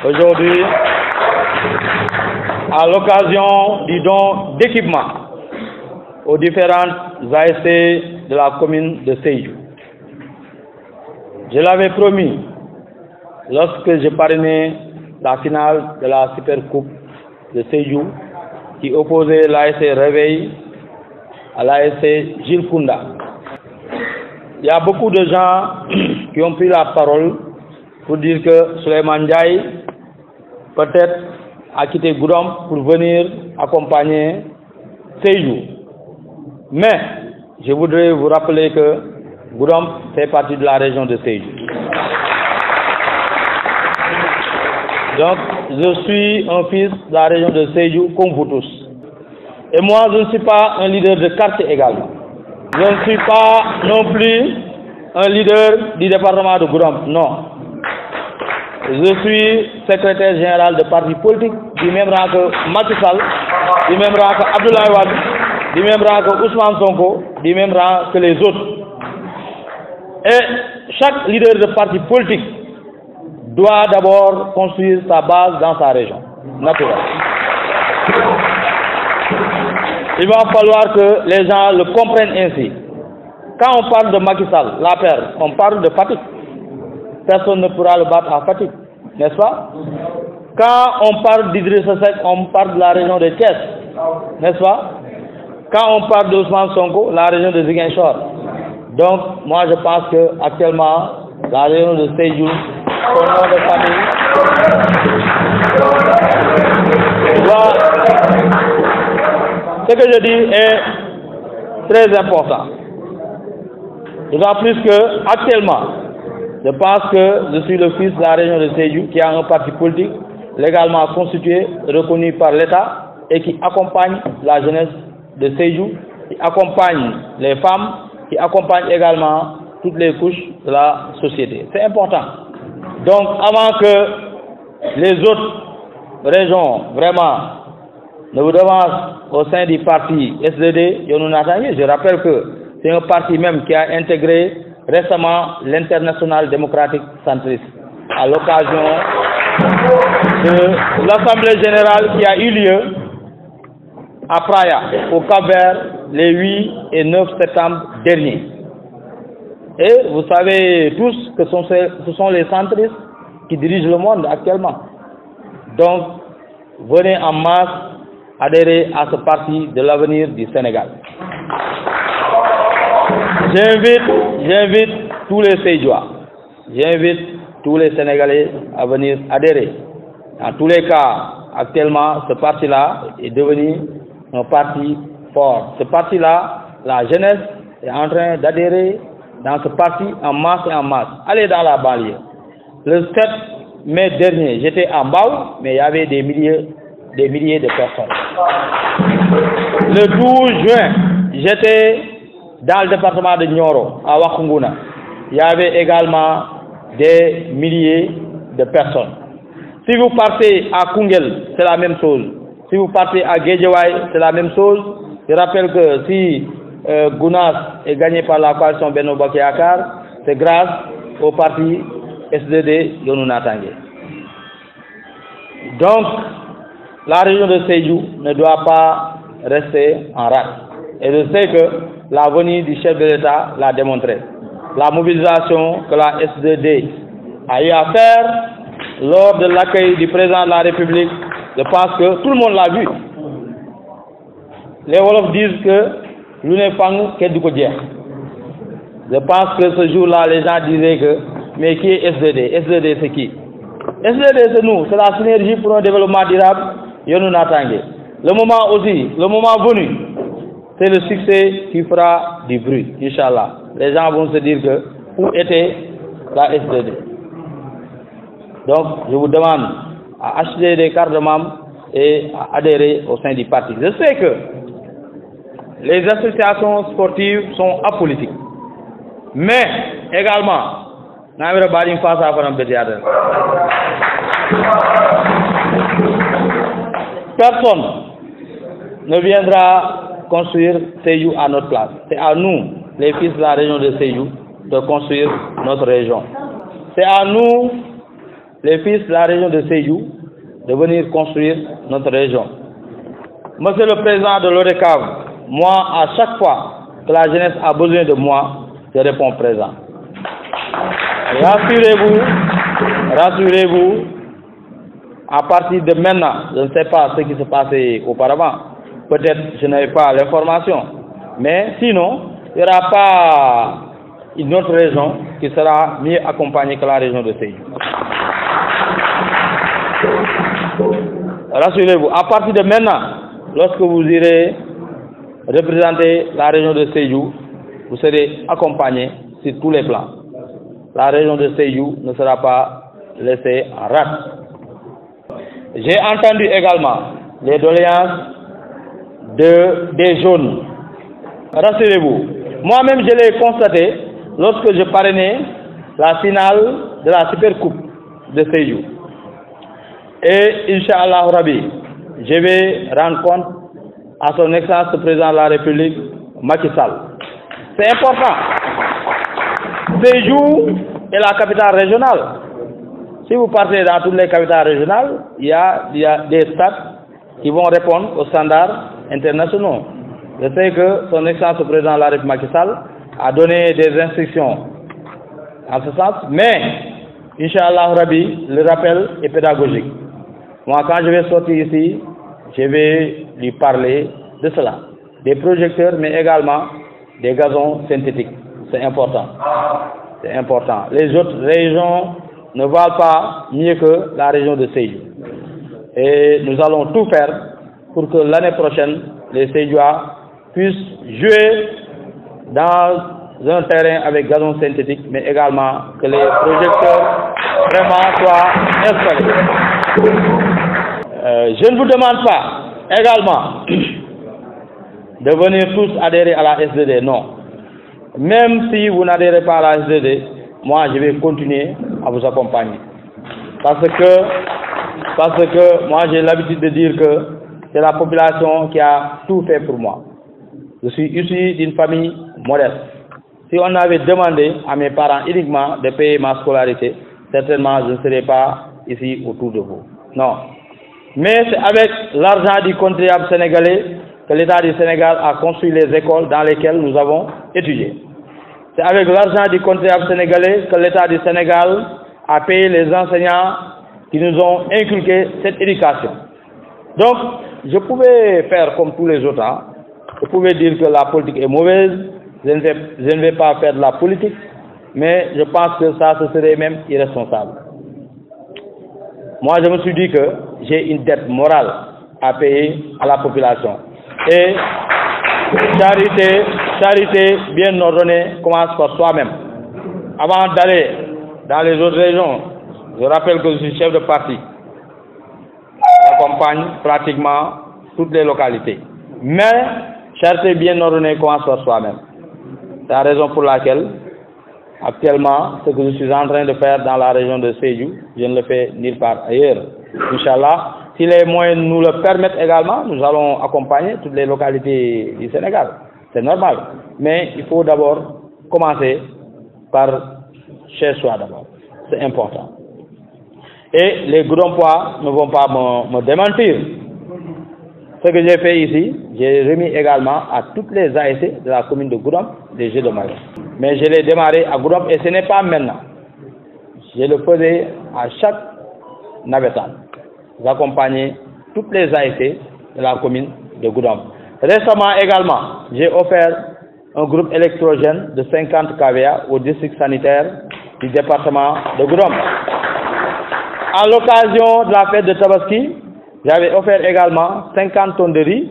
aujourd'hui à l'occasion du don d'équipement aux différentes ASC de la commune de Sédhiou. Je l'avais promis lorsque j'ai parrainé la finale de la Super Coupe de Sédhiou qui opposait l'ASC Réveil à l'ASC Gilles Kounda. Il y a beaucoup de gens qui ont pris la parole pour dire que Souleymane Ndiaye peut-être a quitté Goudomp pour venir accompagner Sédhiou. Mais je voudrais vous rappeler que Goudomp fait partie de la région de Sédhiou. Donc, je suis un fils de la région de Sédhiou comme vous tous. Et moi, je ne suis pas un leader de quartier également. Je ne suis pas non plus un leader du département de Goudomp, non. Je suis secrétaire général de parti politique, du même rang que Macky Sall, du même rang que Abdoulaye Wade, du même rang que Ousmane Sonko, du même rang que les autres. Et chaque leader de parti politique doit d'abord construire sa base dans sa région naturelle. Il va falloir que les gens le comprennent ainsi. Quand on parle de Macky Sall, la paire, on parle de Fatick. Personne ne pourra le battre à Fatick, n'est-ce pas? Quand on parle d'Idrissa Seck, on parle de la région de Thiès, n'est-ce pas? Quand on parle d'Ousmane Sonko, la région de Ziguinchor. Donc, moi je pense que actuellement, la région de Sédhiou, son nom de famille, ce que je dis est très important. D'autant plus que actuellement, je pense que je suis le fils de la région de Sédhiou qui a un parti politique légalement constitué, reconnu par l'État et qui accompagne la jeunesse de Sédhiou, qui accompagne les femmes, qui accompagne également toutes les couches de la société. C'est important. Donc avant que les autres régions vraiment ne vous devancent au sein du parti SDD, je rappelle que c'est un parti même qui a intégré récemment l'Internationale démocratique centriste à l'occasion de l'Assemblée générale qui a eu lieu à Praia, au Cap-Vert, les 8 et 9 septembre derniers. Et vous savez tous que ce sont les centristes qui dirigent le monde actuellement. Donc, venez en masse adhérer à ce parti de l'avenir du Sénégal. J'invite tous les Sédhiouas, j'invite tous les Sénégalais à venir adhérer. En tous les cas, actuellement, ce parti-là est devenu un parti fort. Ce parti-là, la jeunesse est en train d'adhérer dans ce parti en masse et en masse. Allez dans la banlieue. Le 7 mai dernier, j'étais en Mbao, mais il y avait des milliers de personnes. Le 12 juin, j'étais dans le département de Nioro, à Wakunguna. Il y avait également des milliers de personnes. Si vous partez à Kungel, c'est la même chose. Si vous partez à Guédiawaye, c'est la même chose. Je rappelle que si Gounas est gagné par la coalition Benno Bokk Yakaar, c'est grâce au parti SDD Yonou Natangé. Donc, la région de Sédhiou ne doit pas rester en rade. Et je sais que la venue du chef de l'État l'a démontré. La mobilisation que la SDD a eu à faire lors de l'accueil du président de la République, je pense que tout le monde l'a vu. Les Wolofs disent que l'Unefang qu'est du Kodien. Je pense que ce jour-là, les gens disaient que, mais qui est SDD? SDD c'est qui? SDD c'est nous, c'est la synergie pour un développement durable, Yonou Natangé. Le moment venu, c'est le succès qui fera du bruit, Inch'Allah. Les gens vont se dire que, où était la SDD? Donc, je vous demande à acheter des cartes de membres et à adhérer au sein du parti. Je sais que les associations sportives sont apolitiques. Mais, également, personne ne viendra construire Sédhiou à notre place. C'est à nous, les fils de la région de Sédhiou, de construire notre région. C'est à nous, les fils de la région de Sédhiou de venir construire notre région. Monsieur le Président de l'ODCAV, moi, à chaque fois que la jeunesse a besoin de moi, je réponds présent. Rassurez-vous, à partir de maintenant, je ne sais pas ce qui se passait auparavant. Peut-être je n'avais pas l'information. Mais sinon, il n'y aura pas une autre région qui sera mieux accompagnée que la région de Sédhiou. Rassurez-vous, à partir de maintenant, lorsque vous irez représenter la région de Sédhiou, vous serez accompagné sur tous les plans. La région de Sédhiou ne sera pas laissée en rade. J'ai entendu également les doléances des jaunes. Rassurez-vous, moi-même je l'ai constaté lorsque je parrainais la finale de la Supercoupe de Sédhiou. Et Inch'Allah Rabbi, je vais rendre compte à son Excellence le Président de la République, Macky Sall. C'est important. Sédhiou est la capitale régionale. Si vous partez dans toutes les capitales régionales, il y a des stades qui vont répondre aux standards internationaux. Je sais que son Excellence le Président de la République, Macky Sall, a donné des instructions en ce sens, mais Inch'Allah Rabbi, le rappel est pédagogique. Moi, quand je vais sortir ici, je vais lui parler de cela. Des projecteurs, mais également des gazons synthétiques. C'est important. C'est important. Les autres régions ne valent pas mieux que la région de Sédhiou. Et nous allons tout faire pour que l'année prochaine, les Sédhiouas puissent jouer dans un terrain avec gazon synthétique, mais également que les projecteurs vraiment soient installés. Je ne vous demande pas également de venir tous adhérer à la SDD, non. Même si vous n'adhérez pas à la SDD, moi je vais continuer à vous accompagner. Parce que moi j'ai l'habitude de dire que c'est la population qui a tout fait pour moi. Je suis issu d'une famille modeste. Si on avait demandé à mes parents uniquement de payer ma scolarité, certainement je ne serais pas ici autour de vous. Non. Mais c'est avec l'argent du contribuable sénégalais que l'État du Sénégal a construit les écoles dans lesquelles nous avons étudié. C'est avec l'argent du contribuable sénégalais que l'État du Sénégal a payé les enseignants qui nous ont inculqué cette éducation. Donc, je pouvais faire comme tous les autres. Hein. Je pouvais dire que la politique est mauvaise, je ne vais pas faire de la politique, mais je pense que ça, ce serait même irresponsable. Moi, je me suis dit que j'ai une dette morale à payer à la population. Et charité bien ordonnée commence par soi-même. Avant d'aller dans les autres régions, je rappelle que je suis chef de parti. J'accompagne pratiquement toutes les localités. Mais charité bien ordonnée commence par soi-même. C'est la raison pour laquelle, actuellement, ce que je suis en train de faire dans la région de Sédhiou, je ne le fais nulle part ailleurs. Inch'Allah, si les moyens nous le permettent également, nous allons accompagner toutes les localités du Sénégal. C'est normal. Mais il faut d'abord commencer par chez soi d'abord. C'est important. Et les grands poids ne vont pas me démentir. Ce que j'ai fait ici, j'ai remis également à toutes les ASC de la commune de Goudomp des Jeux de Maillot. Mais je l'ai démarré à Goudomp et ce n'est pas maintenant. Je le faisais à chaque navetan. J'accompagnais toutes les ASC de la commune de Goudomp. Récemment également, j'ai offert un groupe électrogène de 50 kVA au district sanitaire du département de Goudomp. À l'occasion de la fête de Tabaski, j'avais offert également 50 tonnes de riz,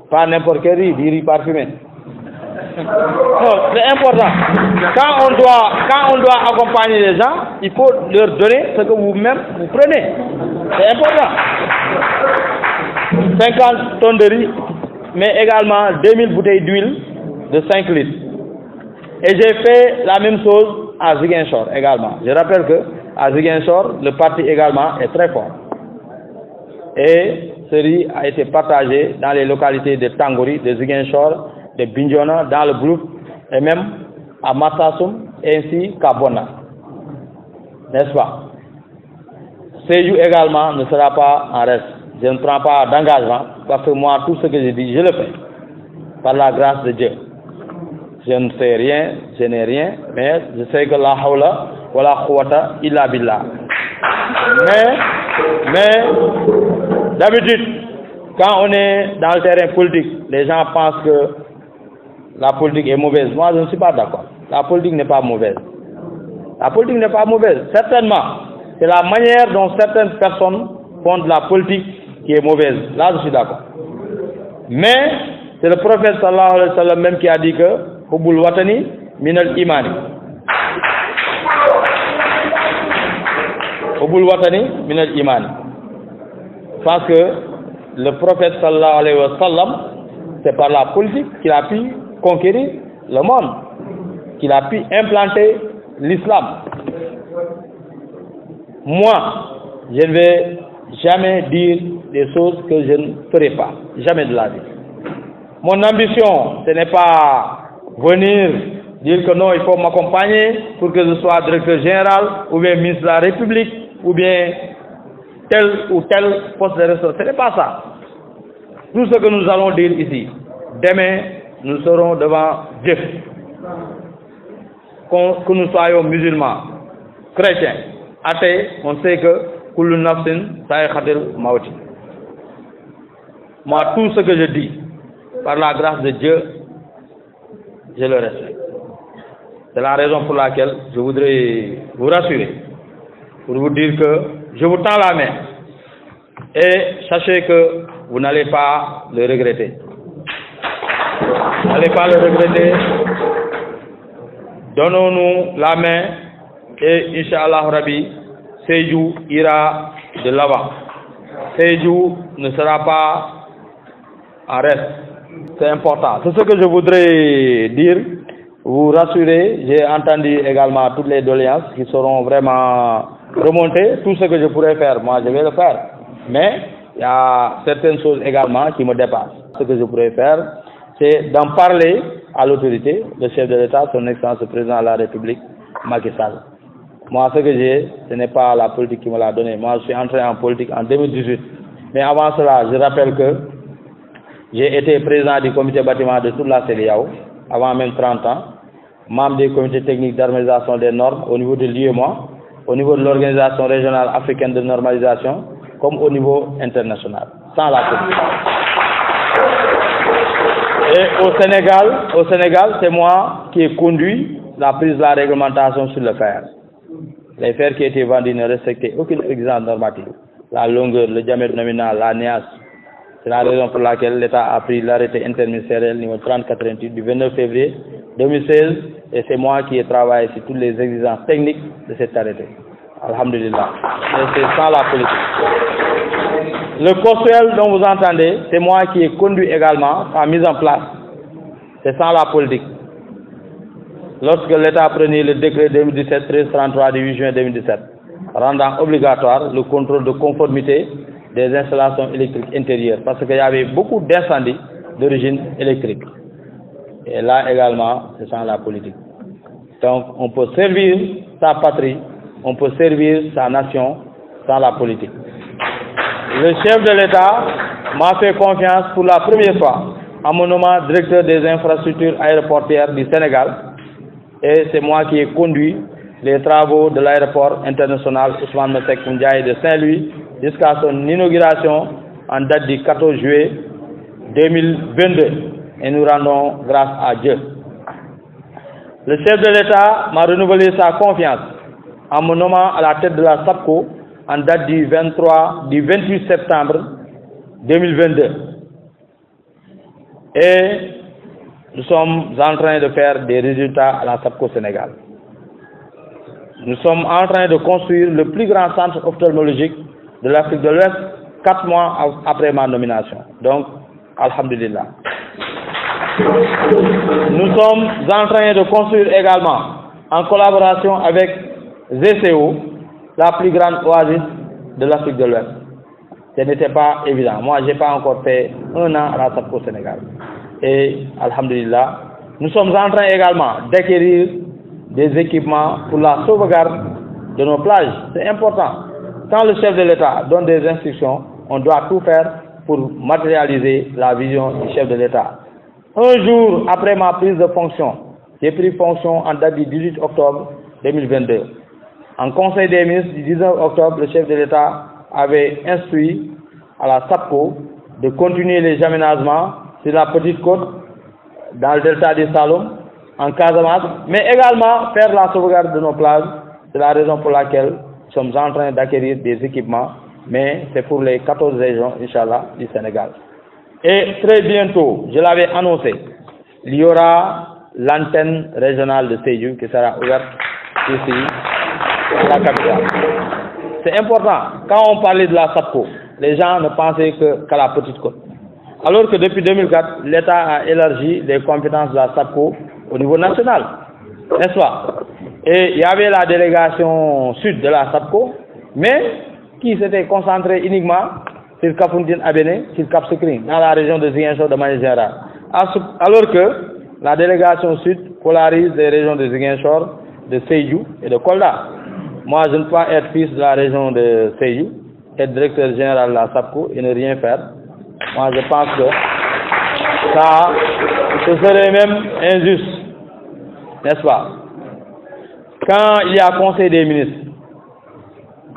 pas n'importe quel riz, du riz parfumé. Non, c'est important. Quand on doit accompagner les gens, il faut leur donner ce que vous-même vous prenez. C'est important. 50 tonnes de riz, mais également 2000 bouteilles d'huile de 5 litres. Et j'ai fait la même chose à Ziguinchor également. Je rappelle que à Ziguinchor, le parti également est très fort. Et ce riz a été partagé dans les localités de Tangouri, de Ziguinchor, de Bignona, dans le groupe, et même à Matassoum, ainsi qu'à Bona. n'est-ce pas? Sédhiou également ne sera pas en reste. Je ne prends pas d'engagement parce que moi, tout ce que je dis, je le fais par la grâce de Dieu. Je ne sais rien, je n'ai rien, mais je sais que la hawla wa la quwwata illa billah. Mais d'habitude, quand on est dans le terrain politique, les gens pensent que la politique est mauvaise. Moi, je ne suis pas d'accord. La politique n'est pas mauvaise. La politique n'est pas mauvaise. Certainement, c'est la manière dont certaines personnes font de la politique qui est mauvaise. Là, je suis d'accord. Mais c'est le prophète sallallahu alayhi wa sallam même qui a dit que Hubbul Watani minal imani. Hubbul Watani minal imani. Parce que le prophète sallallahu alayhi wa sallam, c'est par la politique qu'il a pu conquérir le monde, qu'il a pu implanter l'islam. Moi, je ne vais jamais dire des choses que je ne ferai pas. Jamais de la vie. Mon ambition, ce n'est pas venir dire que non, il faut m'accompagner pour que je sois directeur général ou bien ministre de la République ou bien tel ou tel poste de ressort. Ce n'est pas ça. Tout ce que nous allons dire ici, demain, nous serons devant Dieu. Que nous soyons musulmans, chrétiens, athées, on sait que kullu nafsin sa'iqatul mawti. Moi, tout ce que je dis, par la grâce de Dieu, je le respecte. C'est la raison pour laquelle je voudrais vous rassurer, pour vous dire que je vous tends la main et sachez que vous n'allez pas le regretter. Vous n'allez pas le regretter. Donnons-nous la main et Inch'Allah Rabbi, Sédhiou ira de l'avant. Sédhiou ne sera pas en reste. C'est important. C'est ce que je voudrais dire, vous rassurer. J'ai entendu également toutes les doléances qui seront vraiment remontées. Tout ce que je pourrais faire, moi je vais le faire. Mais il y a certaines choses également qui me dépassent. Ce que je pourrais faire, c'est d'en parler à l'autorité, le chef de l'État, son Excellence le Président de la République, Macky Sall. Moi, ce que j'ai, ce n'est pas la politique qui me l'a donné. Moi, je suis entré en politique en 2018. Mais avant cela, je rappelle que j'ai été président du comité bâtiment de toute la CEDEAO, avant même 30 ans, membre des comités techniques d'harmonisation des normes au niveau de l'UEMOA, au niveau de l'Organisation régionale africaine de normalisation, comme au niveau international, sans la politique. Et au Sénégal, c'est moi qui ai conduit la prise de la réglementation sur le fer. Les fers qui étaient vendus ne respectaient aucune exigence normative. La longueur, le diamètre nominal, la NEAS. C'est la raison pour laquelle l'État a pris l'arrêté interministériel numéro 3088 du 29 février 2016 et c'est moi qui ai travaillé sur toutes les exigences techniques de cet arrêté. Alhamdulillah. Et c'est sans la politique. Le COSUEL dont vous entendez, c'est moi qui ai conduit également sa mise en place. C'est sans la politique. Lorsque l'État prenait le décret 2017-1333 du 8 juin 2017, rendant obligatoire le contrôle de conformité des installations électriques intérieures, parce qu'il y avait beaucoup d'incendies d'origine électrique. Et là également, c'est sans la politique. Donc, on peut servir sa patrie, on peut servir sa nation sans la politique. Le chef de l'État m'a fait confiance pour la première fois en me nommant directeur des infrastructures aéroportuaires du Sénégal. Et c'est moi qui ai conduit les travaux de l'aéroport international Ousmane Masseck Ndiaye de Saint-Louis jusqu'à son inauguration en date du 14 juillet 2022. Et nous rendons grâce à Dieu. Le chef de l'État m'a renouvelé sa confiance en me nommant à la tête de la SAPCO en date du 28 septembre 2022. Et nous sommes en train de faire des résultats à la SAPCO Sénégal. Nous sommes en train de construire le plus grand centre ophtalmologique de l'Afrique de l'Ouest 4 mois après ma nomination. Donc, alhamdulillah. Nous sommes en train de construire également, en collaboration avec ZCO, la plus grande oasis de l'Afrique de l'Ouest. Ce n'était pas évident. Moi, je n'ai pas encore fait 1 an à la SAPCO Sénégal. Et, alhamdulillah, nous sommes en train également d'acquérir des équipements pour la sauvegarde de nos plages. C'est important. Quand le chef de l'État donne des instructions, on doit tout faire pour matérialiser la vision du chef de l'État. Un jour après ma prise de fonction, j'ai pris fonction en date du 18 octobre 2022. En Conseil des ministres du 19 octobre, le chef de l'État avait instruit à la SAPCO de continuer les aménagements sur la petite côte dans le delta du Saloum, en Casamance, mais également faire la sauvegarde de nos plages. C'est la raison pour laquelle nous sommes en train d'acquérir des équipements, mais c'est pour les 14 régions, Inch'Allah, du Sénégal. Et très bientôt, je l'avais annoncé, il y aura l'antenne régionale de Sédhiou qui sera ouverte ici, à la capitale. C'est important. Quand on parlait de la SAPCO, les gens ne pensaient qu'à la petite côte. Alors que depuis 2004, l'État a élargi les compétences de la SAPCO au niveau national, n'est-ce pas? Et il y avait la délégation sud de la SAPCO, mais qui s'était concentrée uniquement sur Kafountine Abéné, sur Cap Skirring, dans la région de Ziguinchor de manière générale. Alors que la délégation sud polarise les régions de Ziguinchor, de Sédhiou et de Kolda. Moi, je ne peux pas être fils de la région de Sédhiou, être directeur général de la SAPCO et ne rien faire. Moi, je pense que ça, ce serait même injuste, n'est-ce pas? Quand il y a conseil des ministres,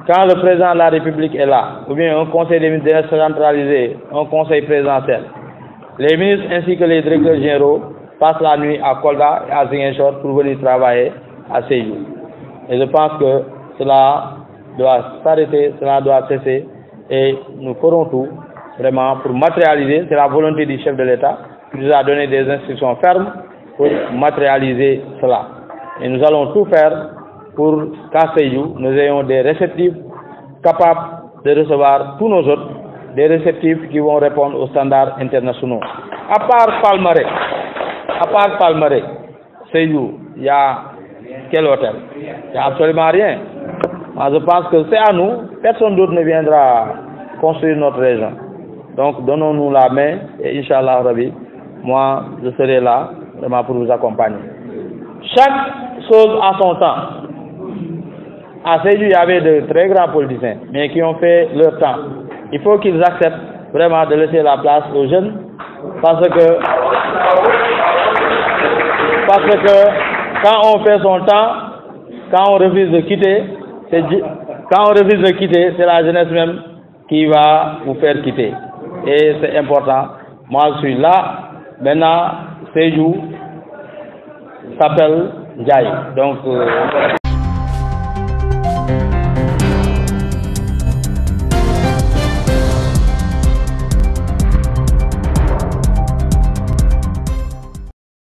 quand le président de la République est là, ou bien un conseil des ministres décentralisé, un conseil présidentiel, les ministres ainsi que les directeurs généraux passent la nuit à Kolda et à Ziguinchor pour venir travailler à Sédhiou. Et je pense que cela doit s'arrêter, cela doit cesser, et nous ferons tout vraiment pour matérialiser. C'est la volonté du chef de l'État qui nous a donné des instructions fermes pour matérialiser cela. Et nous allons tout faire pour qu'à Sédhiou, nous ayons des réceptifs capables de recevoir tous nos hôtes, des réceptifs qui vont répondre aux standards internationaux. À part Palmarin, Sédhiou, il y a quel hôtel? Il n'y a absolument rien. Moi, je pense que c'est à nous, personne d'autre ne viendra construire notre région. Donc, donnons-nous la main et Inch'Allah Rabbi, moi, je serai là vraiment pour vous accompagner. Chaque chose a son temps. À Sédhiou, il y avait de très grands politiciens, mais qui ont fait leur temps. Il faut qu'ils acceptent vraiment de laisser la place aux jeunes, parce que quand on fait son temps, quand on refuse de quitter, c'est la jeunesse même qui va vous faire quitter. Et c'est important. Moi, je suis là. Maintenant, Sédhiou s'appelle Ndiaye. Donc,